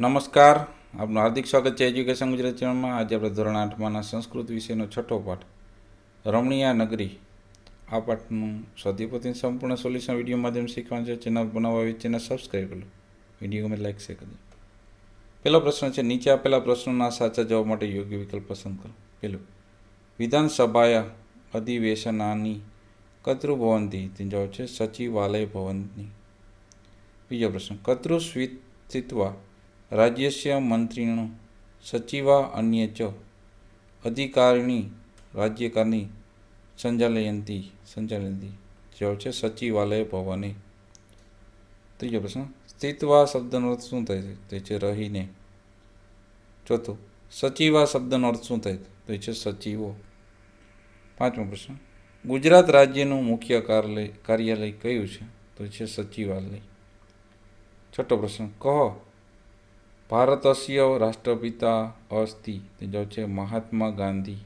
નમસ્કાર, આપનું હાર્દિક સ્વાગત છે એજ્યુકેશન ગુજરાત ચેનલમાં. આજે આપણે ધોરણ 8માંના સંસ્કૃત વિષયનો છઠ્ઠો પાઠ રમણીયા નગરી આ પાઠનું સ્વાધ્યાયપોથીનું સંપૂર્ણ સોલ્યુશન વિડીયો માધ્યમ શીખવાનું છે. ચેનલ બનાવવા હોય ચેનલ સબસ્ક્રાઈબ કરો, વિડીયો ગમે લાઈક શેર કરજો. પહેલો પ્રશ્ન છે, નીચે આપેલા પ્રશ્નોના સાચા જવાબ માટે યોગ્ય વિકલ્પ પસંદ કરો. પહેલું, વિધાનસભાયા અધિવેશનાની કતૃ ભવંતી, તેનો જવાબ છે સચિવાલય ભવનની. બીજો પ્રશ્ન, કતૃ સ્થિત્વા રાજ્યસ્ય મંત્રીણો સચિવા અન્ય ચ અધિકારીણી રાજ્યકારની સંચાલયંતી. જવાબ છે સચિવાલય ભવને. ત્રીજો પ્રશ્ન, સ્થિત્વા શબ્દનો અર્થ શું થાય છે? તો છે રહીને. ચોથો, સચિવા શબ્દનો અર્થ શું થાય? તો છે સચિવો. પાંચમો પ્રશ્ન, ગુજરાત રાજ્યનું મુખ્ય કાર્યાલય કયું છે? તો છે સચિવાલય. છઠ્ઠો પ્રશ્ન, કહો ભારતસ્ય રાષ્ટ્રપિતા અસ્તિ. તે જવાબ છે મહાત્મા ગાંધી.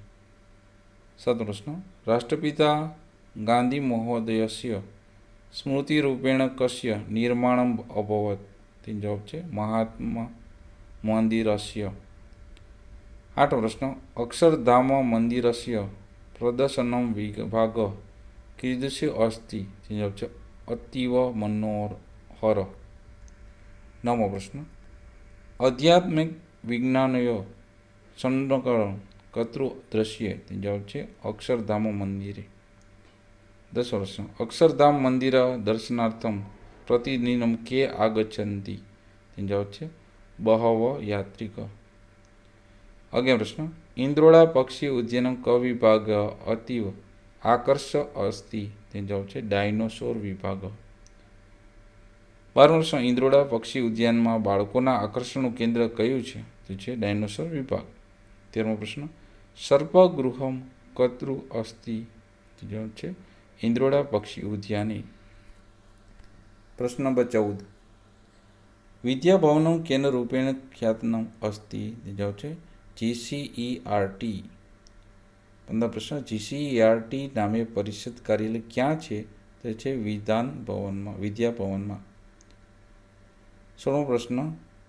સાતમો પ્રશ્ન, રાષ્ટ્રપિતા ગાંધી મહોદયસ્ય સ્મૃતિરૂપેણ કસ્ય નિર્માણમ અભવત. તેનો જવાબ છે મહાત્મા મંદિરસ્ય. આઠમો પ્રશ્ન, અક્ષરધામ મંદિરસ્ય પ્રદર્શનમ વિભાગ કીદૃશ અસ્તિ. તેનો જવાબ છે અતીવ મનોહર. નવમો પ્રશ્ન, આધ્યાત્મિક વિજ્ઞાનયો સંકલન કતૃ દ્રશ્ય. તેનો જવાબ છે અક્ષરધામ મંદિરે. દસમો પ્રશ્ન, અક્ષરધામ મંદિર દર્શનાર્થમ પ્રતિદિનમ કે આગચ્છન્તિ. તેનો જવાબ છે બહવ યાત્રિક. 11મો પ્રશ્ન, ઇન્દ્રોડા પક્ષી ઉદ્યાનમ ક વિભાગ અતીવ આકર્ષ અસ્તિ. તેનો જવાબ છે ડાયનોસોર વિભાગ. 12મો પ્રશ્ન, ઇન્દ્રોડા પક્ષી ઉદ્યાનમાં બાળકોના આકર્ષણનું કેન્દ્ર કયું છે? તો છે ડાયનોસોર વિભાગ. 13મો પ્રશ્ન, સર્પગૃહમ કતૃ અસ્તિ. જવાબ છે ઇન્દ્રોડા પક્ષી ઉદ્યાને. પ્રશ્ન નંબર 14, વિદ્યાભવનમ કેન રૂપેણ ખ્યાતનમ અસ્તિ. જવાબ છે GCERT. 15મો પ્રશ્ન, GCERT નામે પરિષદ કાર્યાલય ક્યાં છે? તે છે વિદ્યાભવનમાં. 16મો પ્રશ્ન,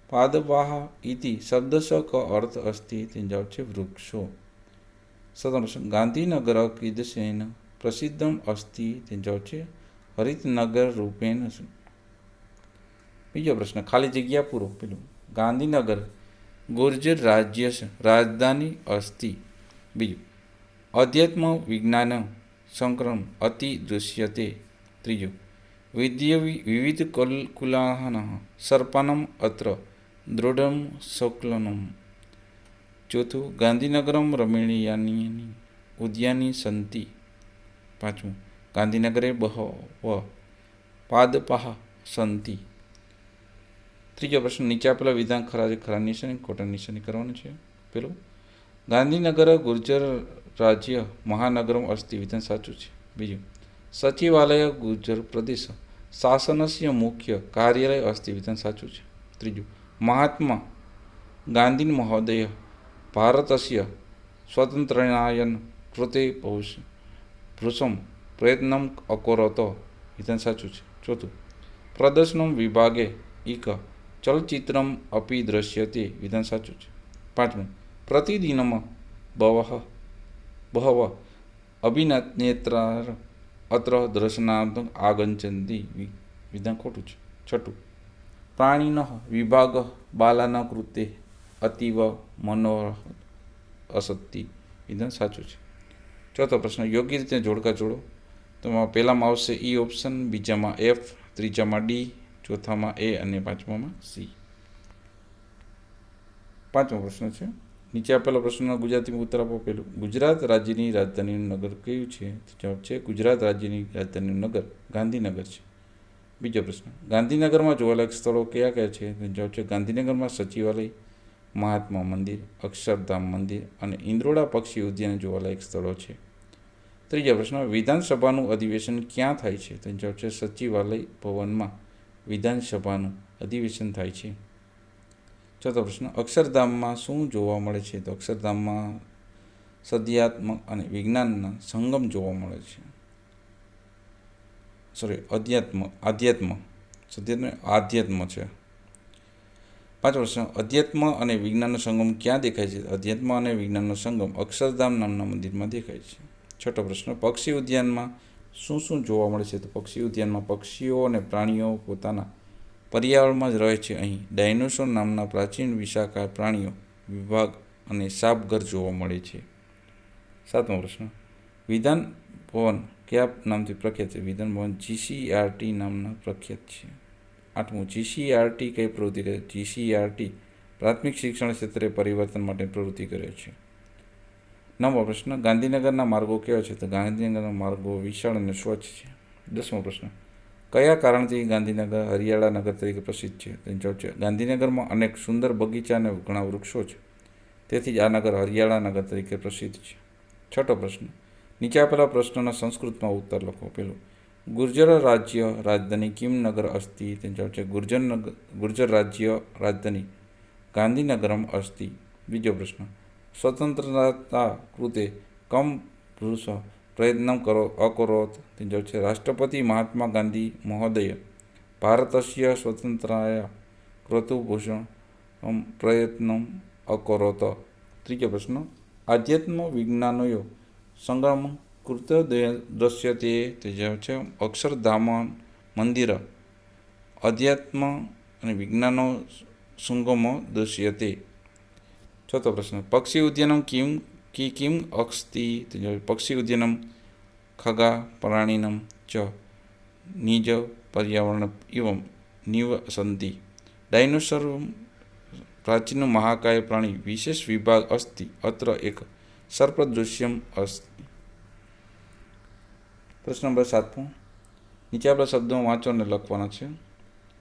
પાદપાહ ઇતિ શબ્દશ ક અર્થ અસ્તિ. તેનો જવાબ છે વૃક્ષો. 17મો પ્રશ્ન, ગાંધીનગર કીદૃશેન પ્રસિદ્ધમ અસ્તિ. તેનો જવાબ છે હરિતનગર રૂપેણ. બીજો પ્રશ્ન, ખાલી જગ્યા પૂરો. પેલું, ગાંધીનગર ગુર્જર રાજ્ય રાજધાની અસ્તિ. બીજું, અધ્યાત્મ વિજ્ઞાન સંક્રમ અતિ દૃશ્યતે. ત્રીજું, વિવિધ કુલાહન સર્પાનમ અત્ર દૃઢમ સકલનમ. ચોથું, ગાંધીનગરમ રમણીયાની ઉદ્યાની સંતિ. પાંચમું, ગાંધીનગરે બહવ પાદપાહ સંતિ. ત્રીજો પ્રશ્ન, નીચે આપેલા વિધાન ખરા છે ખરા નિશાની ખોટા નિશાની કરવાનું છે. પેલું, ગાંધીનગર ગુર્જર રાજ્ય મહાનગરમ અસ્તિ. વિધાન સાચું છે. બીજું, સચિવાલય ગુર્જર પ્રદેશ શાસનસ્ય મુખ્ય કાર્યાલય અસ્તિ. વિધાન સાચું છે. ત્રીજું, મહાત્મા ગાંધી મહોદય ભારતસ્ય સ્વતંત્રતાયન કૃતે ભૃશમ પ્રયત્નમ અકરોતો. વિધાન સાચું છે. ચોથું, પ્રદર્શનમ વિભાગે ઇક ચલચિત્રમ અપી દ્રશ્યતે. વિધાન સાચું છે. પાંચમું, પ્રતિદિનમ બહવ અભિનેત્રા અત્ર દર્શનાર્થમ આગચ્છન્તિ. વિધાન ખોટું છે. છઠ્ઠું, પ્રાણીન વિભાગ બાલાના કૃતે અતીવ મનોહર અસત્તિ. વિધાન સાચું છે. ચોથો પ્રશ્ન, યોગ્ય રીતે જોડકા જોડો. તો પહેલામાં આવશે ઈ ઓપ્શન, બીજામાં F, ત્રીજામાં D, ચોથામાં A અને પાંચમામાં C. પાંચમો પ્રશ્ન છે, નીચે આપેલા પ્રશ્નનો ગુજરાતીમાં ઉત્તર આપો. પહેલું, ગુજરાત રાજ્યની રાજધાનીનું નગર કયું છે? જવાબ છે ગુજરાત રાજ્યની રાજધાનીનું નગર ગાંધીનગર છે. બીજો પ્રશ્ન, ગાંધીનગરમાં જોવાલાયક સ્થળો કયા કયા છે? જવાબ છે ગાંધીનગરમાં સચિવાલય, મહાત્મા મંદિર, અક્ષરધામ મંદિર અને ઇન્દ્રોડા પક્ષી ઉદ્યાન જોવાલાયક સ્થળો છે. ત્રીજો પ્રશ્ન, વિધાનસભાનું અધિવેશન ક્યાં થાય છે? તો જવાબ છે સચિવાલય ભવનમાં વિધાનસભાનું અધિવેશન થાય છે. ચોથો પ્રશ્ન, અક્ષરધામમાં શું જોવા મળે છે? તો અક્ષરધામમાં સધ્યાત્મ અને વિજ્ઞાનના સંગમ જોવા મળે છે. આધ્યાત્મ છે. પાંચમો પ્રશ્ન, અધ્યાત્મ અને વિજ્ઞાનનો સંગમ ક્યાં દેખાય છે? અધ્યાત્મ અને વિજ્ઞાનનો સંગમ અક્ષરધામ નામના મંદિરમાં દેખાય છે. છઠ્ઠો પ્રશ્ન, પક્ષી ઉદ્યાનમાં શું શું જોવા મળે છે? તો પક્ષી ઉદ્યાનમાં પક્ષીઓ અને પ્રાણીઓ પોતાના પર્યાવરણમાં જ રહે છે. અહીં ડાયનોસોર નામના પ્રાચીન વિશાળકાય પ્રાણીઓ વિભાગ અને સાપઘર જોવા મળે છે. સાતમો પ્રશ્ન, વિધાન ભવન કયા નામથી પ્રખ્યાત છે? વિધાન ભવન GCERT નામના પ્રખ્યાત છે. આઠમું, GCERT કઈ પ્રવૃત્તિ કરે? GCERT પ્રાથમિક શિક્ષણ ક્ષેત્રે પરિવર્તન માટે પ્રવૃત્તિ કરે છે. નવમો પ્રશ્ન, ગાંધીનગરના માર્ગો કેવા છે? તો ગાંધીનગરના માર્ગો વિશાળ અને સ્વચ્છ છે. દસમો પ્રશ્ન, કયા કારણથી ગાંધીનગર હરિયાળા નગર તરીકે પ્રસિદ્ધ છે? તેનો જવાબ છે ગાંધીનગરમાં અનેક સુંદર બગીચા અને ઘણા વૃક્ષો છે, તેથી જ આ નગર હરિયાળા નગર તરીકે પ્રસિદ્ધ છે. છઠ્ઠો પ્રશ્ન, નીચે આપેલા પ્રશ્નોના સંસ્કૃતમાં ઉત્તર લખો. પહેલું, ગુર્જર રાજ્ય રાજધાની કિમ નગર અસ્તિ? તેનો જવાબ છે ગુર્જર રાજ્ય રાજધાની ગાંધીનગરમ અસ્તિ. બીજો પ્રશ્ન, સ્વતંત્રતા કૃતે કમ પુરુષ પ્રયત્ન કરો અકરોત? તેનો જવાબ છે રાષ્ટ્રપતિ મહાત્મા ગાંધી મહોદય ભારતસ્ય સ્વતંત્રાય કૃતભૂષણ પ્રયત્ન અકરોત. ત્રીજો પ્રશ્ન, આધ્યાત્મ વિજ્ઞાનયો સંગ્રામ કૃત દ્રશ્યતે? તે જવાબ છે અક્ષરધામ મંદિર અધ્યાત્મ અને વિજ્ઞાનો સંગમો દૃશ્યતે. ચોથો પ્રશ્ન, પક્ષી ઉદ્યાનમ કિમ અસ્તિ? તે જવાબ પક્ષી ઉદ્યાનમ ખગા પ્રાણીનમ ચ નિજ પર્યાવરણ એવં નિવસંતિ. ડાયનોસર પ્રાચીન મહાકાય પ્રાણી વિશેષ વિભાગ અસ્તિ અત્ર એક સર્પદૃશ્યમ અસ્તિ. પ્રશ્ન નંબર 7, નીચે આપેલા શબ્દો વાંચો અને લખવાના છે.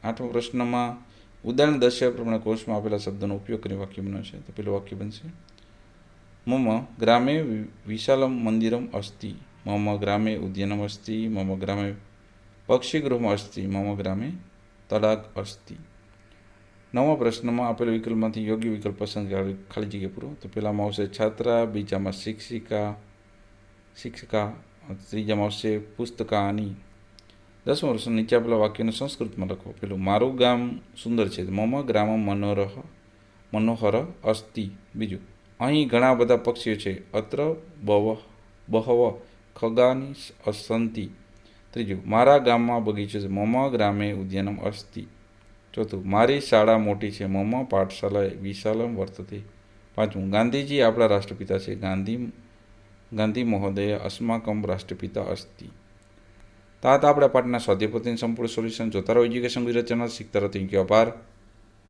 આઠમો પ્રશ્નમાં ઉદાહરણ દર્શાવ્યા પ્રમાણે કોર્સમાં આપેલા શબ્દોનો ઉપયોગ કરી વાક્ય બનાવશે. તો પેલું વાક્ય બનશે, મમ ગ્રામે વિશાલમ મંદિરમ અસ્તિ, મમ ગ્રામે ઉદ્યાનમ અસ્તિ, મમ ગ્રામે પક્ષીગૃહમ અસ્તિ, મમ ગ્રામે તડાગ અસ્તિ. નવમા પ્રશ્નમાં આપેલ વિકલ્પમાંથી યોગ્ય વિકલ્પ પસંદ કરી ખાલી જગ્યા પૂરો. તો પહેલામાં આવશે છાત્રા, બીજામાં શિક્ષિકા, ત્રીજામાં આવશે પુસ્તકાની. દસમો પ્રશ્ન, નીચે આપેલા વાક્યને સંસ્કૃતમાં લખો. પેલું, મારું ગામ સુંદર છે, મમ ગ્રામ મનોહર અસ્તિ. બીજું, અહીં ઘણા બધા પક્ષીઓ છે, અત્ર બહવ ખગાની સંતિ. ત્રીજું, મારા ગામમાં બગીચો છે, મમ ગ્રામે ઉદ્યાનમ અસ્તિ. ચોથું, મારી શાળા મોટી છે, મમ પાઠશાલા વિશાલમ વર્તતે. પાંચમું, ગાંધીજી આપણા રાષ્ટ્રપિતા છે, ગાંધી મહોદય અસ્માકમ રાષ્ટ્રપિતા અસ્તિ. તો આ આપણા પાઠના સ્વાધ્યાય પોથીનું સંપૂર્ણ સોલ્યુશન. જોતા રહો એજ્યુકેશન ગુજરાત ચેનલ. શીખતા રહો. Thank you. આભાર.